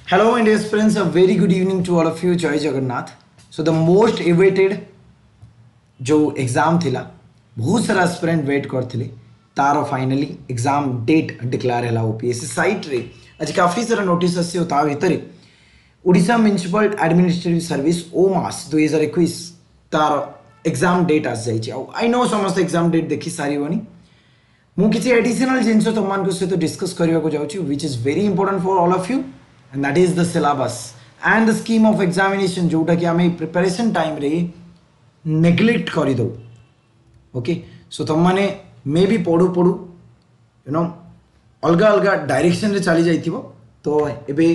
Hello, my dear friends. A very good evening to all of you. Jai Jagannath. So the most awaited जो exam थिला बहुत सारा aspirant wait करथिले तार finally exam date declare हैला OPSC site रे आज काफी सारा नोटिस आसी होता भितर Odisha municipal administrative service OMAS 2021 तार एग्जाम डेट आस जाइछि आई नो समस्त एग्जाम डेट देखि सारिबनी मु किछि एडिशनल जिंस तुममान को सहित डिस्कस करबा को जाउछि which is very important for all of you and that is the syllabus and the scheme of examination जोटा कि आमे प्रिपरेशन टाइम रे नेग्लेक्ट कर दो ओके सो तुम मैंने मे भी पढ़ू पढ़ू यू नो अलग अलग डायरेक्शन रे चली जाइथिबो तो एबे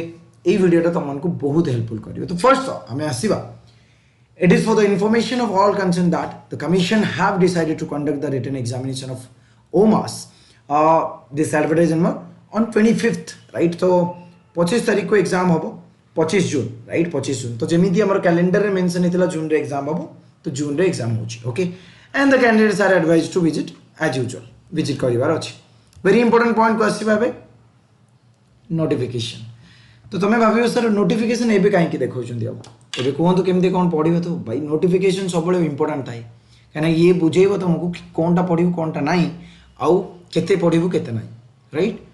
ए वीडियोटा तुमको बहुत हेल्पफुल करियो तो फर्स्ट आमे आसीबा it is for the information of all concerned that the commission have decided to conduct the written examination of OMAS this advertisement on 25th right तो 25 तारीख को एग्जाम हबो 25 जून राइट 25 जून तो जेमिति हमर कैलेंडर रे मेंशन हेतिला जून रे exam हबो तो जून रे एग्जाम होची okay and the candidates are advised to visit as usual visit करिवार अछि वेरी इंपोर्टेंट पॉइंट को आसीबा बे नोटिफिकेशन तो तुम भाव सर नोटिफिकेशन एबे काहे कि देखौछन्ती अब एबे कहंतु केमते कोन पढिबो तो भाई नोटिफिकेशन सबले इंपोर्टेंट थाए काना ये बुझेइबो तुमको कोनटा पढिबो कोनटा नाही आउ केते पढिबो केते नाही राइट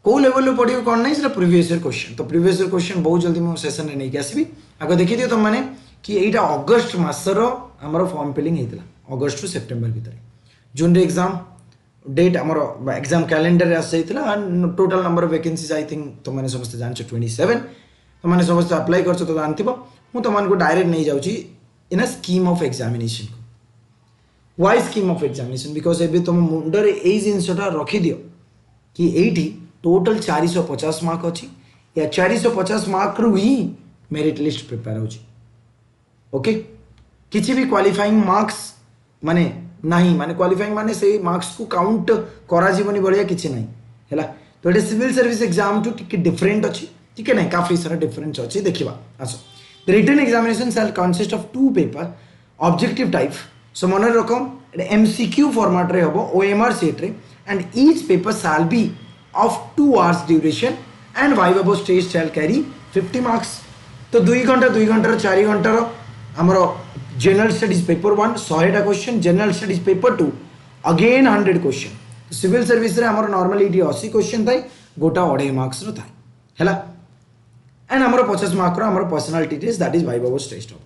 को लेवल लो पढिबो कोन नाही सेटा प्रीवियस ईयर क्वेश्चन तो प्रीवियस ईयर क्वेश्चन बहुत जल्दी मो सेशन रे नै के आसीबी आगो देखि दियो तुम माने कि एटा अगस्त मासर हमर फॉर्म फिलिंग हेतिला अगस्त टू सेप्टेम्बर भीतर जून रे एग्जाम डेट हमर एग्जाम कैलेंडर रे आसैतिला and total number of vacancies I think तुम माने समस्त जानछ 27 तुम माने समस्त अप्लाई करछ तो जानथिबो मु तुमन को डायरेक्ट नहीं जाउची इन अ स्कीम ऑफ एग्जामिनेशन को why scheme of examination because एबे तुम मुंडर ए जिंसटा रखि दियो कि एठी टोटल 450 मार्क अछि या 450 मार्क रु ही मेरिट लिस्ट प्रिपेयर होची ओके किसी भी क्वालिफाइंग मार्क्स माने नहीं माने क्वालिफाइंग माने से मार्क्स को काउंट करा जीवनी बढ़िया किसी नहीं हैला तो एटे सिविल सर्विस एग्जाम टू टिके डिफरेंट अछि ठीक है नहीं काफी सारा डिफरेंस अछि देखिबा आसो the written examination shall consist of two paper objective type सो मन रकम एमसीक्यू फॉर्मेट रे हबो ओएमआर सेट रे and each paper shall be of 2 hours duration and viva stage shall carry 50 marks तो 2 घंटा 4 घंटा हमरो general studies paper 1 100 question general studies paper 2 again 100 question civil service रे हमरो नॉर्मली 80 क्वेश्चन थाई गोटा 2.5 मार्क्स रो थाई हैला एंड हमरो 50 मार्क रो हमरो personality test that is viva test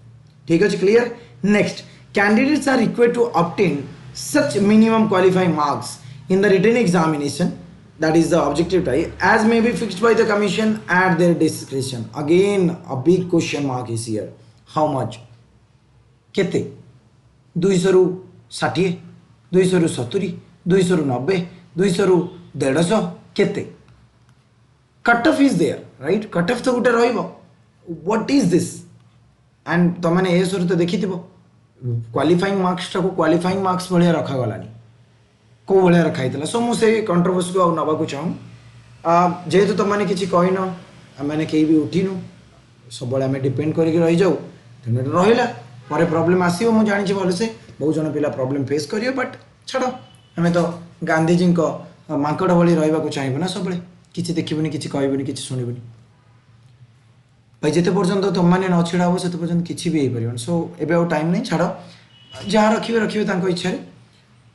ठीक है clear next candidates are required to obtain such minimum qualifying marks in the written examination that is the objective type as may be fixed by the commission at their discretion again a big question mark is here how much केते 200 रु 60 200 रु 70 200 रु 90 200 रु 150 केते cut off is there right cut off तो गुटे रहइबो what is this and तो माने ए सुरु तो देखिथिबो क्वालिफाइंग मार्क्स को क्वालिफाइंग मार्क्स भलिया रखा गलानी को भाया रखाई सो मुझे कंट्रोवर्सी को नवा को चाहूँ जेहेतु तुम मैंने किसी कहन आम कहीं भी उठिनु सब आम डिपेंड करके रही जाऊ तेना रहा पर प्रॉब्लम आसो मुझे जानी भलसे बहुत जन पिला प्रॉब्लम फेस करियो बट छाड़ आम तो गांधीजी मांकड़ भाई रहा चाहबू ना सब किसी देखबनी किसी कहबनी किसी शुणबनी भाई जिते पर्यटन तुम मैंने न छिड़ा हे से पर्यटन किसी भी हो पार सो एवं टाइम नहीं छाड़ जहाँ रखिए रखिए इच्छा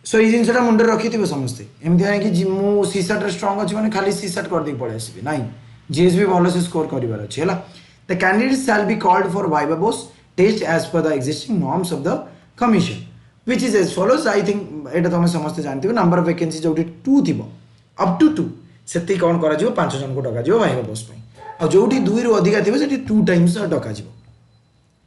सो ये जिनसा मुंडे रखी थे समस्ते एमती ना कि मु सीसाट स्ट्रंग अच्छी मैंने खाली सीसाट करदे पड़े आसबि ना जीएस भी भल से स्कोर करार अच्छे है the candidate shall be called for viva voce test as per the existing norms of the commission which is as follows I think एटा तुम समस्ते जानते हो नंबर ऑफ वैकेंसी जो 2 थी अप टू 2 से कौन कर 5 जन को डक वाइवा बोस और जो 2 रु अधिका थी 2 times duck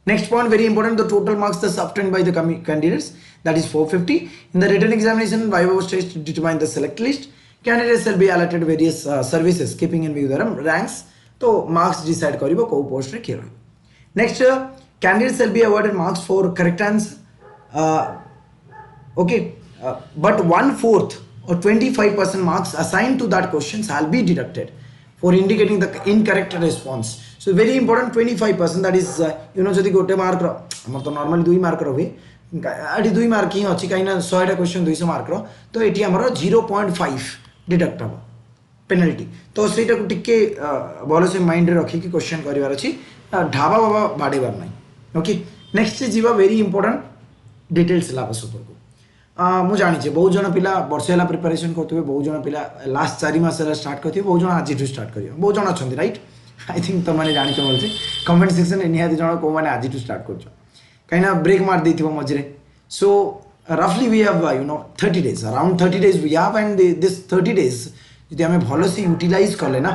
Next point very important the total marks thus obtained by the candidates that is 450 in the written examination viva was test to determine the select list candidates shall be allotted various services keeping in view their ranks तो marks decide करिबो को post रे के रही next candidates shall be awarded marks for correct answer okay but 1/4 or 25% marks assigned to that question shall be deducted for indicating the incorrect response so very important 25% that is जदि गोटे mark रमर तो normally 2 mark हुए ये 2 mark ही अच्छी कहीं 100 question 200 mark तो ये आमर 0.5 डिडक्ट हम पेनाल्टी तो सेटा को टिके भल से माइंड रे रखी कि क्वेश्चन करिवार अछि ढाबा बाबा बाड़ेबार नाही ओके नेक्स्ट जीवा वेरी इंपोर्टेंट डिटेल सिलेबस ऊपर को मु जानी बहुत जन पिला वर्ष है प्रिपेरेसन करते बहुत जन पिला लास्ट 4 मास स्टार्ट करते बहुत जन आज स्टार्ट कर बहुत जन अच्छा राइट आई थिंक तुम मैंने जानी भलसे कमेंट सेक्शन निहाती जन कौ मैंने आज स्टार्ट कर कहीं ब्रेक मार देथिबो मझे सो रफली we have 30 days around 30 days we have and this 30 days यदि आम भल से यूटिलाइज कले ना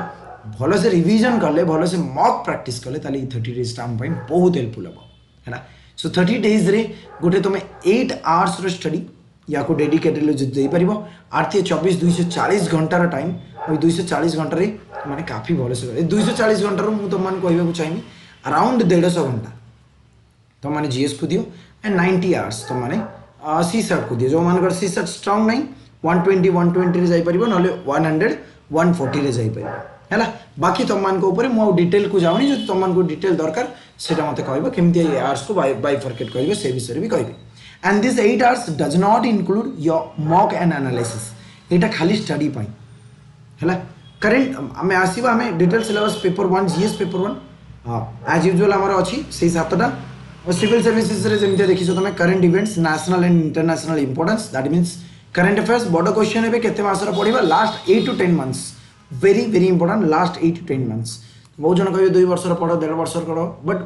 भल से रिविजन कले भल से मॉक प्रैक्टिस कले ताली 30 डेज आम बहुत हेल्पफुल हम है सो 30 डेज रे गोटे तुम 8 आवर्स स्टडी या को डेडिकेटेडली दे पार आर्थिक 24-240 घंटार टाइम 240 घंटे मैंने काफ़ी भल से 240 घंटार मुझे तुम कहूँ चाहिए अराउंड 150 घंटा तुम मैंने जीएस को दियो एंड 90 आवर्स तुम मैंने सी सर्ट को दियो जो मान सी सर्ट स्ट्रंग नहीं 120 जापर ना 100 140 जापर है बाकी तुम मान ऊपर मुझे डिटेल को जाऊनी जो तुम डिटेल दरकार से मत कह केमी आवर्स को बाइफर्केट करेंगे से विषय भी कह and this 8 hours does not include your mock and analysis यहाँ खाली स्टडी है करेन्ट आम आसवा आम detail syllabus paper 1 GS paper 1 as usual आमर अच्छी से 7टा और सिविल सर्विसेज जमी देखी तुम current events national and international importance that means current affairs बड़ क्वेश्चन है केते मासर पढ़ा last 8 to 10 months very very important last 8 to 10 months बहुत जन कहे 2 वर्ष पढ़ो 1.5 वर्ष पढ़ो but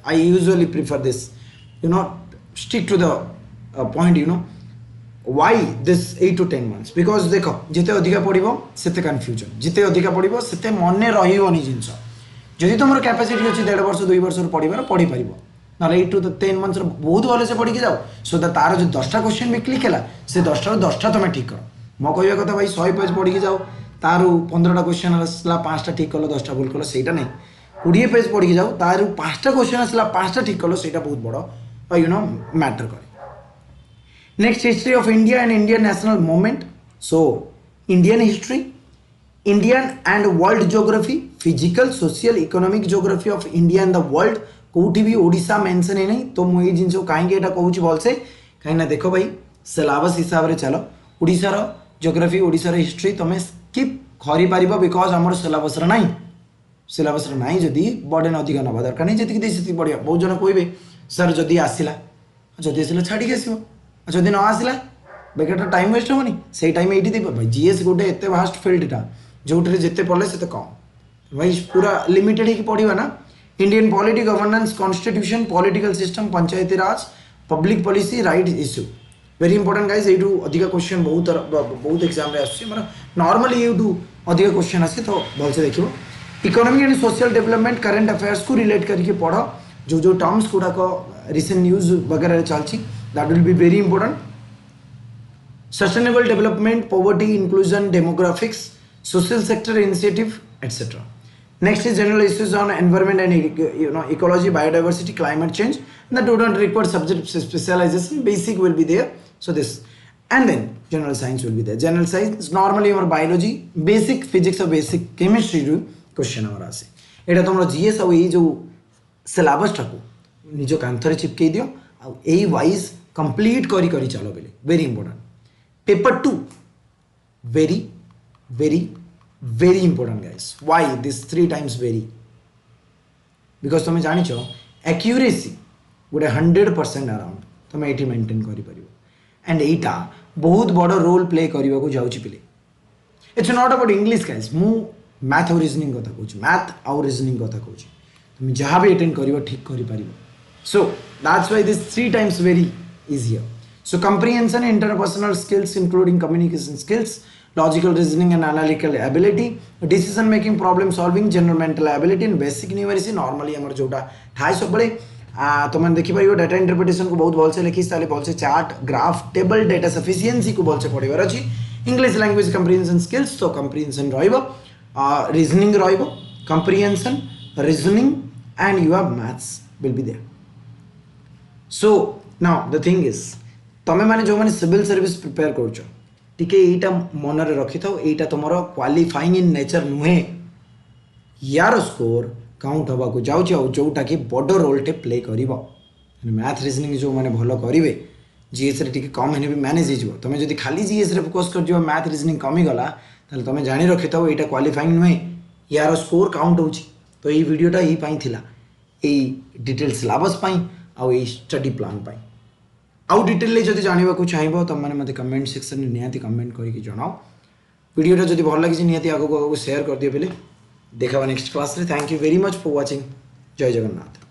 I usually prefer this stick to the point why this 8 to 10 months because देखो जिते अधिका पढ़ो सेते कन्फ्यूजन जिते अधिका पढ़ो सेते मन रही जिनस जदि तुम कैपेसिटी अच्छी 1.5 वर्ष 2 वर्ष पढ़ार पढ़ी पार ना 8 to 10 months बहुत भल से पढ़ी जाओ सो दैट तार जो 10टा क्वेश्चन भी क्लिक है से 10टा 10टा तुम ठीक कर मो कह कथा भाई 100 पेज पढ़ी जाओ तार 15टा क्वेश्चन आसला 5टा ठीक कल 10टा भूल कल से नहीं 20 पेज पढ़ी जाओ तार 5टा क्वेश्चन आसला 5टा ठीक कल से बहुत बड़ मैटर करे next history of India and Indian national movement so Indian history Indian and world geography physical social economic geography of India and the world कौटी भी ओडिशा मेंशन है नहीं तो मुझे जिन कहीं कहूँ भलसे कहीं देख भाई सिलेबस हिसाब से चलो ओडिशार ज्योग्राफी ओडिशार हिस्ट्री तुम स्किप कर पार बिकज आम सिलेबस सिलेबस ना जदि बर्डन अधिक ना दरकार नहीं जी बढ़िया बहुत जन कहे सर जदि आसला जदि आसला छाड़ी आसो जदि न आसला बेकार टाइम वेस्ट होनी से टाइम ये भाई जीएस गोटे एत भास्ट फिल्डटा जो जिते पढ़े से कम भाई पूरा लिमिटेड ही पढ़ा ना Indian polity governance constitution political system Panchayati Raj public policy right issue very important guys you अधिक क्वेश्चन बहुत एग्जाम नॉर्मली यूटू अधिक क्वेश्चन आसे तो भलसे देखो economic and social development current affairs को रिलेट करके पढ़ जो टर्म्स गुड़ाक रिसेंट न्यूज वगैरह चलती that will be very important sustainable development poverty inclusion demographics social sector initiative etcetera next is general issues on environment and ecology biodiversity climate change that do not require subject specialization basic will be there so this and then general science will be there general science normally our biology basic physics or basic chemistry रू question our आसे एटा तुम GS आ जो syllabus टाको निज कांथरे चिपकई दियो आ एई wise complete करी करी चलो बेले very important paper 2 very very very important guys why this 3 times very because तुम जानी एक्यूरेसी गोटे 100% अराउंड तुम ये मेंटेन कर एंड एटा बहुत बड़ रोल प्ले करने को जाऊँगी पिले it's not about English guys मु मैथ और रीजनिंग कथा कहूँ मैथ और रीजनिंग कथा कहूँ तुम जहाँ भी अटेंड कर ठीक कर so that's why this 3 times very easier so comprehension interpersonal skills including communication skills logical reasoning and analytical ability decision making problem solving general mental ability and basic numeracy normally आम जोटा थाए सब तुम देखिपर data interpretation को बहुत भलसे लिखी भलसे chart graph table data sufficiency को भलसे पढ़ार अच्छी इंग्लिश लैंग्वेज कंप्रिहेंशन स्किल्स तो comprehension reasoning comprehension reasoning and your maths will be there so now the thing is तुम्हें मैंने जो मैंने सिविल सर्विस प्रिपेयर कर मन रखी था यहाँ तुम क्वालिफाइंग इन नेचर नुहे यार स्कोर काउंट हवा को जाऊँ जोटा कि बड़ रोल टे प्ले कर मैथ रीजनिंग जो मैंने भल करेंगे जीएस रे कम है भी मैनेज हो तुम जब खाली जीएस रे फोकस कर मैथ रीजनिंग कमीगला ताले तुम जानी रखि था यहाँ क्वालिफाइंग नुहे यार स्कोर काउंट हो तो ये वीडियोटा यही थिला डिटेल सिलेबस आउ स्टडी प्लान आउ डिटेल जब जानवा चाहिए तुम मैंने मत कमेंट सेक्शन में निहाती कमेंट करके जनाओ वीडियोटा जब भल लगी निहाती आगो शेयर कर दियो पे देखा नेक्स्ट क्लास रे thank you very much for watching जय जगन्नाथ।